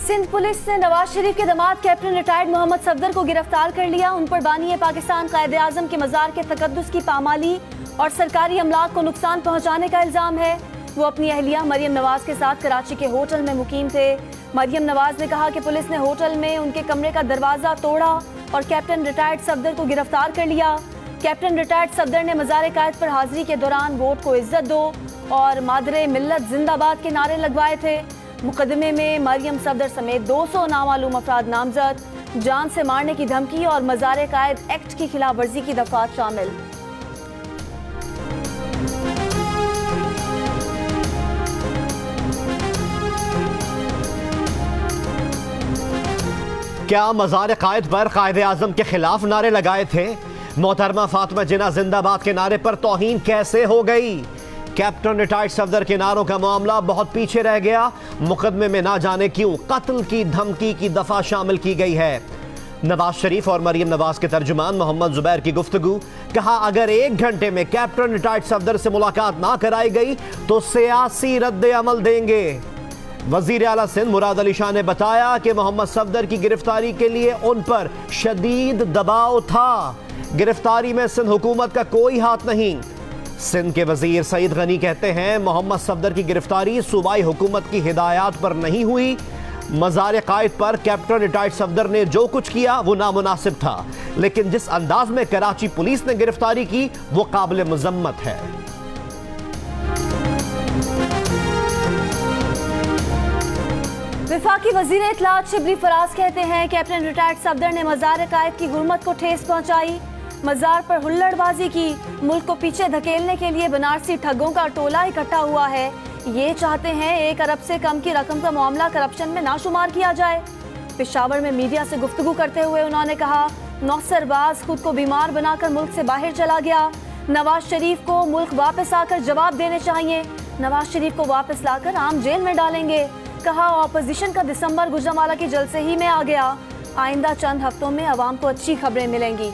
Sindh police ने नवाज शरीफ के दामाद कैप्टन रिटायर्ड मोहम्मद सफदर को गिरफ्तार कर लिया। उन पर बानी पाकिस्तान कायदे आजम के मजार के तकद्दुस की पामाली और सरकारी अमलाक को नुकसान पहुंचाने का इल्जाम है। वो अपनी अहलिया मरियम नवाज के साथ कराची के होटल में मुकीम थे। मरियम नवाज ने कहा कि पुलिस ने होटल में उनके कमरे का दरवाजा तोड़ा और कैप्टन रिटायर्ड सफदर को गिरफ्तार कर लिया। कैप्टन रिटायर्ड सफदर ने मजार कायद पर हाजिरी के दौरान वोट को इज्जत दो और मादरे मिल्लत जिंदाबाद के नारे लगवाए थे। मुकदमे में मरियम सफदर समेत 200 नामालूम अफराद नामजद, जान से मारने की धमकी और मजार कायद एक्ट की खिलाफ वर्जी की दफात शामिल। क्या मजार कायद पर कायदे आजम के खिलाफ नारे लगाए थे? मोहतरमा फातिमा जिन्ना जिंदाबाद के नारे पर तौहीन कैसे हो गई? कैप्टन रिटायर्ड सफदर के नारों का मामला बहुत पीछे रह गया। मुकदमे में ना जाने क्यों कत्ल की धमकी की दफा शामिल की गई है। नवाज शरीफ और मरियम नवाज के तर्जुमान मोहम्मद जुबैर की गुफ्तगू। कहा, अगर 1 घंटे में कैप्टन रिटायर्ड सफदर से मुलाकात ना कराई गई तो सियासी रद्द अमल देंगे। वजीर आला सिंध मुराद अली शाह ने बताया कि मोहम्मद सफदर की गिरफ्तारी के लिए उन पर शदीद दबाव था। गिरफ्तारी में सिंध हुकूमत का कोई हाथ नहीं। सिंध के वजीर सईद गनी कहते हैं, मोहम्मद सफदर की गिरफ्तारी सूबाई हुकूमत की हिदायत पर नहीं हुई। मजार कायद पर कैप्टन रिटायर्ड सफदर ने जो कुछ किया वो नामुनासिब था, लेकिन जिस अंदाज में कराची पुलिस ने गिरफ्तारी की वो काबिल मुजम्मत है। वफाकी वजीर इत्तलात शिबली फराज कहते हैं, कैप्टन रिटायर्ड सफदर ने मजार कायद की हुर्मत को ठेस पहुंचाई, मजार पर हुल्लड़बाजी की। मुल्क को पीछे धकेलने के लिए बनारसी ठगों का टोला इकट्ठा हुआ है। ये चाहते हैं 1 अरब से कम की रकम का मामला करप्शन में नाशुमार किया जाए। पेशावर में मीडिया से गुफ्तगू करते हुए उन्होंने कहा, नौसरबाज खुद को बीमार बनाकर मुल्क से बाहर चला गया। नवाज शरीफ को मुल्क वापस आकर जवाब देने चाहिए। नवाज शरीफ को वापस लाकर आम जेल में डालेंगे। कहा, ऑपोजिशन का दिसंबर गुजरांवाला के जलसे ही में आ गया। आइंदा चंद हफ्तों में अवाम को अच्छी खबरें मिलेंगी।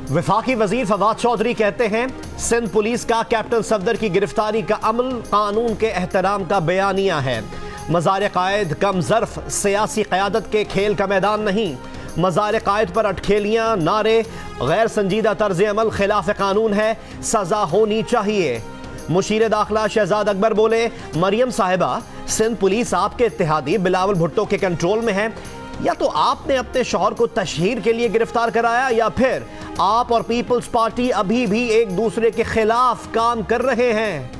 वफाकी वजीर फवाद चौधरी कहते हैं, सिंध पुलिस का कैप्टन सफदर की गिरफ्तारी का अमल कानून के एहतराम का बयानिया है। मजार कायद कम ज़र्फ सियासी क़यादत के खेल का मैदान नहीं। मजार कायद पर अटखेलियाँ, नारे गैर संजीदा तर्ज अमल खिलाफ कानून है, सज़ा होनी चाहिए। मुशीर दाखिला शहजाद अकबर बोले, मरियम साहिबा, सिंध पुलिस आपके इत्तेहादी बिलावल भुट्टो के कंट्रोल में है। या तो आपने अपने शौहर को तशहीर के लिए गिरफ्तार कराया या फिर आप और पीपल्स पार्टी अभी भी एक दूसरे के खिलाफ काम कर रहे हैं।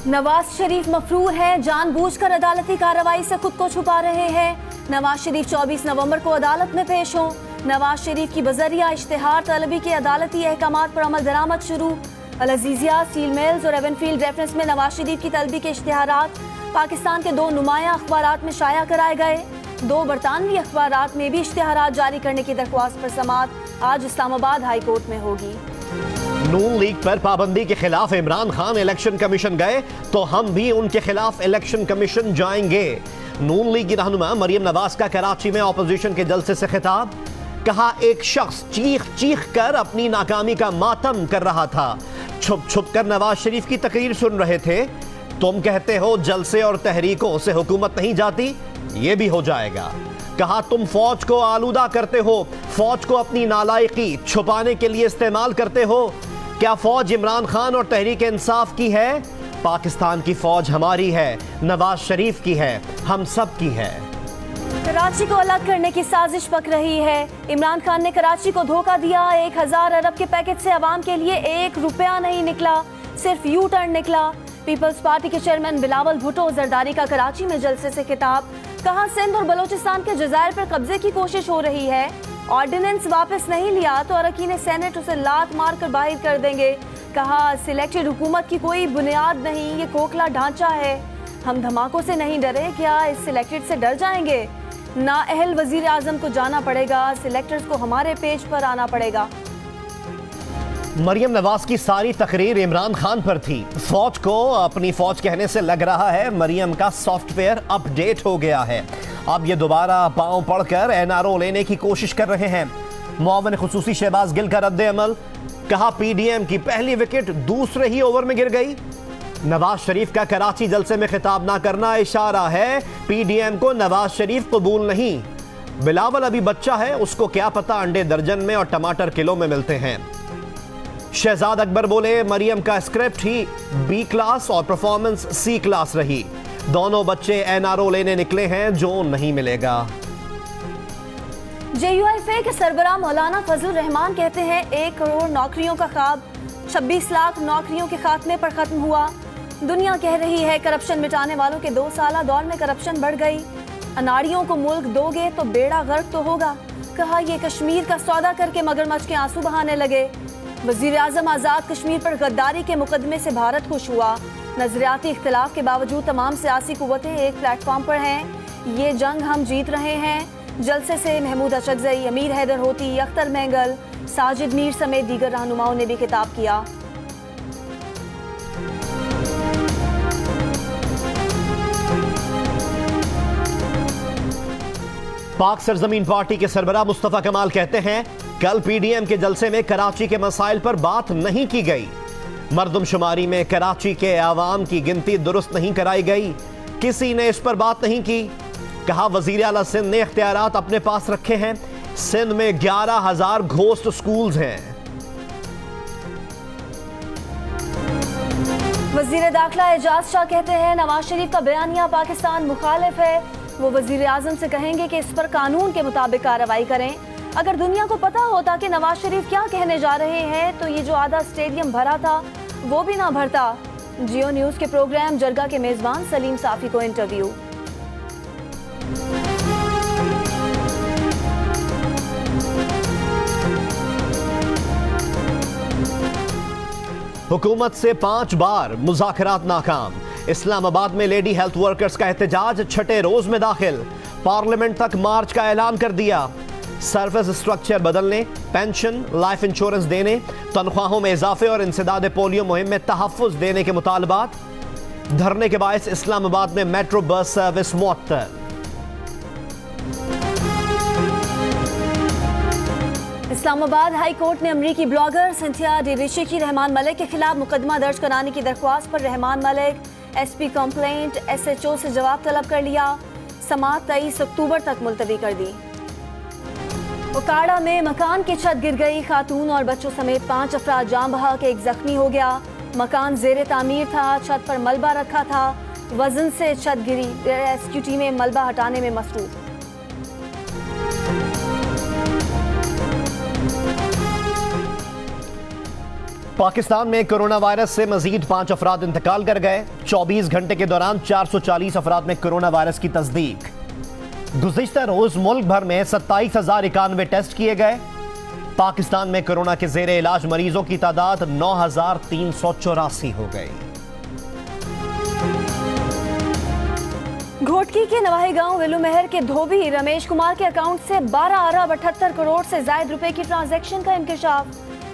नवाज शरीफ मफरूर है, जानबूझकर अदालती कार्रवाई से खुद को छुपा रहे हैं। नवाज शरीफ 24 नवंबर को अदालत में पेश हों। नवाज शरीफ की बजरिया इश्तिहार तलबी के अदालती अहकामात पर अमल दरामद शुरू। अल अजीजिया, स्टील मिल्स और एवनफील्ड रेफरेंस में नवाज शरीफ की तलबी के इश्तिहारात पाकिस्तान के 2 नुमाया अखबारात में शाया कराए गए। 2 बरतानवी अखबारात में भी इश्तिहारात जारी करने की दरख्वास्त पर समाअत आज इस्लामाबाद हाई कोर्ट में होगी। नून लीग पर पाबंदी के खिलाफ इमरान खान इलेक्शन कमीशन गए तो हम भी उनके खिलाफ इलेक्शन कमीशन जाएंगे। नून लीग की रहनुमा मरियम नवाज का कराची में ऑपोजिशन के जलसे से खिताब। कहा, एक शख्स चीख चीख कर अपनी नाकामी का मातम कर रहा था, छुप छुप कर नवाज शरीफ की तकरीर सुन रहे थे। तुम कहते हो जलसे और तहरीकों से हुकूमत नहीं जाती, ये भी हो जाएगा। कहा, तुम फौज को आलूदा करते हो, फौज को अपनी नालायकी छुपाने के लिए इस्तेमाल करते हो। क्या फौज इमरान खान और तहरीक इंसाफ की है? पाकिस्तान की फौज हमारी है, नवाज शरीफ की है, हम सब की है। कराची को अलग करने की साजिश पक रही है। इमरान खान ने कराची को धोखा दिया। 1000 अरब के पैकेज से आवाम के लिए 1 रुपया नहीं निकला, सिर्फ यू टर्न निकला। पीपल्स पार्टी के चेयरमैन बिलावल भुट्टो जरदारी का कराची में जलसे से खिताब। कहा, सिंध और बलोचिस्तान के जजायर पर कब्जे की कोशिश हो रही है। ऑर्डिनेंस वापस नहीं लिया तो अरकीन सेनेट उसे लात मार कर बाहर कर देंगे। कहा, सिलेक्टेड हुकूमत की कोई बुनियाद नहीं, ये खोखला ढांचा है। हम धमाकों से नहीं डरे, क्या इस सिलेक्टेड से डर जाएंगे? नाअहल वजीर आजम को जाना पड़ेगा, सिलेक्टर्स को हमारे पेज पर आना पड़ेगा। मरियम नवाज की सारी तकरीर इमरान खान पर थी। फौज को अपनी फौज कहने से लग रहा है मरियम का सॉफ्टवेयर अपडेट हो गया है। अब ये दोबारा पांव पड़कर एनआरओ लेने की कोशिश कर रहे हैं। मुआविन खुसूसी शहबाज गिल का रद्द अमल, कहा पीडीएम की पहली विकेट दूसरे ही ओवर में गिर गई। नवाज शरीफ का कराची जलसे में खिताब ना करना इशारा है पीडीएम को नवाज शरीफ कबूल नहीं। बिलावल अभी बच्चा है, उसको क्या पता अंडे दर्जन में और टमाटर किलो में मिलते हैं। शहजाद अकबर बोले मरियम का स्क्रिप्ट ही बी क्लास और परफॉर्मेंस सी क्लास रही। दोनों बच्चे एनआरओ लेने निकले हैं जो नहीं मिलेगा। जेयूआईफे के सरबराह मौलाना फजलुर रहमान कहते हैं 1 करोड़ नौकरियों का ख्वाब 26 लाख नौकरियों के खात्मे पर खत्म हुआ। दुनिया कह रही है करप्शन मिटाने वालों के 2 साल दौर में करप्शन बढ़ गई। अनाड़ियों को मुल्क दोगे तो बेड़ा गर्क तो होगा। कहा ये कश्मीर का सौदा करके मगरमच्छ के आंसू बहाने लगे। वजीर आजम आज़ाद कश्मीर पर गद्दारी के मुकदमे से भारत खुश हुआ। नजरियाती इख्तिलाफ के बावजूद तमाम सियासी कुव्वतें एक प्लेटफॉर्म पर हैं। ये जंग हम जीत रहे हैं। जलसे से महमूद अशरजई, अमीर हैदर होती, अख्तर महंगल, साजिद मीर समेत दीगर रहनुमाओं ने भी खिताब किया। पाक सरजमीन पार्टी के सरबराह मुस्तफा कमाल कहते हैं कल पीडीएम के जलसे में कराची के मसाइल पर बात नहीं की गई। मरदमशुमारी में कराची के आवाम की गिनती दुरुस्त नहीं कराई गई, किसी ने इस पर बात नहीं की। कहा वजीर आला सिंध ने इख्तियारात अपने पास रखे हैं। सिंध में 11,000 घोस्ट स्कूल्स हैं। वजीर दाखिला एजाज शाह कहते हैं नवाज शरीफ का बयानिया पाकिस्तान मुखालिफ है। वो वजीर आजम से कहेंगे कि इस पर कानून के मुताबिक कार्रवाई करें। अगर दुनिया को पता होता कि नवाज शरीफ क्या कहने जा रहे हैं तो ये जो आधा स्टेडियम भरा था वो भी ना भरता। जियो न्यूज के प्रोग्राम जरगा के मेजबान सलीम साफी को इंटरव्यू। हुकूमत से 5 बार मुज़ाकरात नाकाम। इस्लामाबाद में लेडी हेल्थ वर्कर्स का एहतजाज 6ठे रोज में दाखिल। पार्लियामेंट तक मार्च का ऐलान कर दिया। सर्विस स्ट्रक्चर बदलने, पेंशन, लाइफ इंश्योरेंस देने, तनख्वाहों में इजाफे और इंसदाद पोलियो मुहिम में तहफ़्फ़ुज़ देने के मुतालबात। धरने के बायस इस्लामाबाद में मेट्रो बस सर्विस मुअत्तल। इस्लामाबाद हाई कोर्ट ने अमरीकी ब्लॉगर सिंथिया डिरिशी की रहमान मलिक के खिलाफ मुकदमा दर्ज कराने की दरख्वास्त पर Rahman Malik, SP complaint, SHO से जवाब तलब कर लिया। समाअत 23 अक्टूबर तक मुलतवी कर दी। उकाड़ा में मकान की छत गिर गई। खातून और बच्चों समेत 5 अफराद जान बहक, एक जख्मी हो गया। मकान जेर तामीर था, छत पर मलबा रखा था। वजन से छत गिरी। रेस्क्यू टीमें मलबा हटाने में मसरूफ। पाकिस्तान में कोरोना वायरस से मजीद 5 अफराद इंतकाल कर गए। 24 घंटे के दौरान 440 अफराद में कोरोना वायरस की तस्दीक। गुज़िश्ता रोज मुल्क भर में 27,091 टेस्ट किए गए। पाकिस्तान में कोरोना के जेर इलाज मरीजों की तादाद 9,384 हो गई। घोटकी के नवाही गांव वेलुमेहर के धोबी रमेश कुमार के अकाउंट से 12 अरब 78 करोड़ से जायद रुपए की ट्रांजैक्शन का इंकशाफ।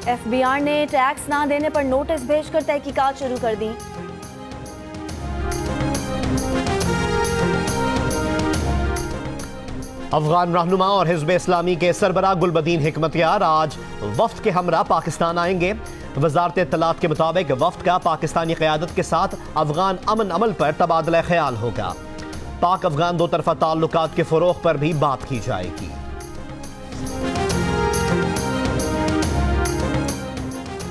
एफबीआर ने टैक्स ना देने पर नोटिस भेजकर तहकीकात शुरू कर दी। अफगान रहनुमा और हिज़्ब इस्लामी के सरबराह गुलबदीन हिकमतयार आज वफ्द के हमरा पाकिस्तान आएंगे। वजारत इत्तलात के मुताबिक वफ्द का पाकिस्तानी क़यादत के साथ अफगान अमन अमल पर तबादला ख्याल होगा। पाक अफगान दो तरफा ताल्लुकात के फ़रोग़ पर भी बात की जाएगी।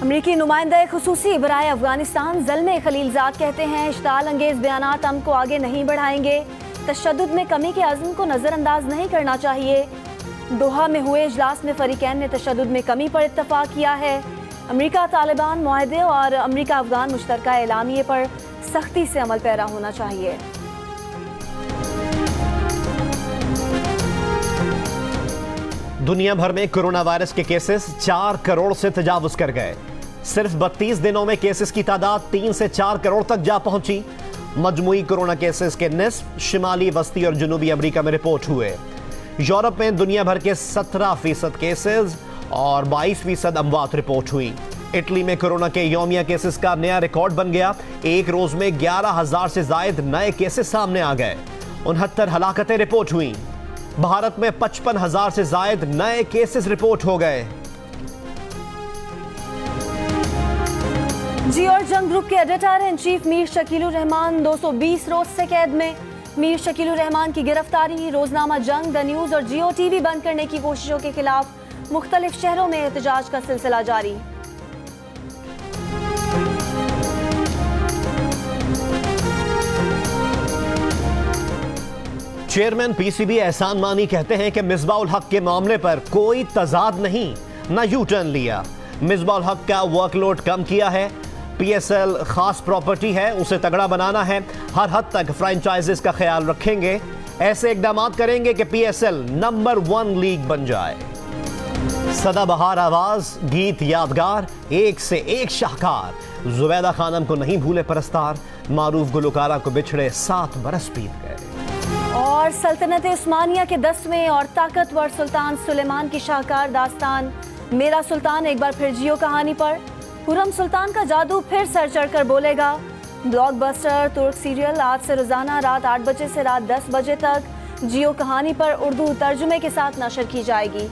अमरीकी नुमाइंदा खुसूसी बराए अफगानिस्तान ज़ल्मे खलीलजाद कहते हैं इश्ताल अंगेज बयानात अमन को आगे नहीं बढ़ाएंगे। तशद्दुद में कमी के अज़्म को नज़रअंदाज नहीं करना चाहिए। दोहा में हुए इजलास में फरीकैन ने तशद्दुद में कमी पर इत्तफाक किया है। अमरीका तालिबान मुआहदे और अमरीका अफगान मुश्तरका एलामिये पर सख्ती से अमल पैरा होना चाहिए। दुनिया भर में कोरोना वायरस के केसेस 4 करोड़ से तजावुज कर गए। सिर्फ 32 दिनों में केसेस की तादाद 3 से 4 करोड़ तक जा पहुंची। मजमुई कोरोना केसेस के निस्फ शिमाली वस्ती और जनूबी अमेरिका में रिपोर्ट हुए। यूरोप में दुनिया भर के 17% केसेस और 22% अमवात रिपोर्ट हुई। इटली में कोरोना के यौमिया केसेस का नया रिकॉर्ड बन गया। एक रोज में 11,000 से जायद नए केसेस सामने आ गए। 69 हलाकतें रिपोर्ट हुई। भारत में 55,000 से जायद नए केसेस रिपोर्ट हो गए। जियो और जंग ग्रुप के editor in chief Mir Shakilur Rahman 220 रोज से कैद में। मीर शकीलुर रहमान की गिरफ्तारी, रोजनामा जंग, द न्यूज और जियो टीवी बंद करने की कोशिशों के खिलाफ मुख्तलिफ शहरों में एहतजाज का सिलसिला जारी। चेयरमैन पीसीबी एहसान मानी कहते हैं कि मिसबाह उल हक के मामले पर कोई तजाद नहीं, न यू टर्न लिया। मिसबाह उल हक का वर्कलोड कम किया है। पीएसएल खास प्रॉपर्टी है, उसे तगड़ा बनाना है। हर हद तक फ्रेंचाइजेस का ख्याल रखेंगे। ऐसे इकदाम करेंगे कि पीएसएल नंबर 1 लीग बन जाए। सदाबहार आवाज, गीत यादगार, एक से एक शाहकार। जुबैदा खानम को नहीं भूले परस्तार, मारूफ गुलकारा को बिछड़े 7 बरस बीत गए। और सल्तनत उस्मानिया के 10वें और ताकतवर सुल्तान सुलेमान की शाहकार दास्तान मेरा सुल्तान एक बार फिर जियो कहानी पर। खुर्रम सुल्तान का जादू फिर सर चढ़कर बोलेगा। ब्लॉकबस्टर तुर्क सीरियल आज से रोजाना रात 8 बजे से रात 10 बजे तक जियो कहानी पर उर्दू तर्जुमे के साथ नशर की जाएगी।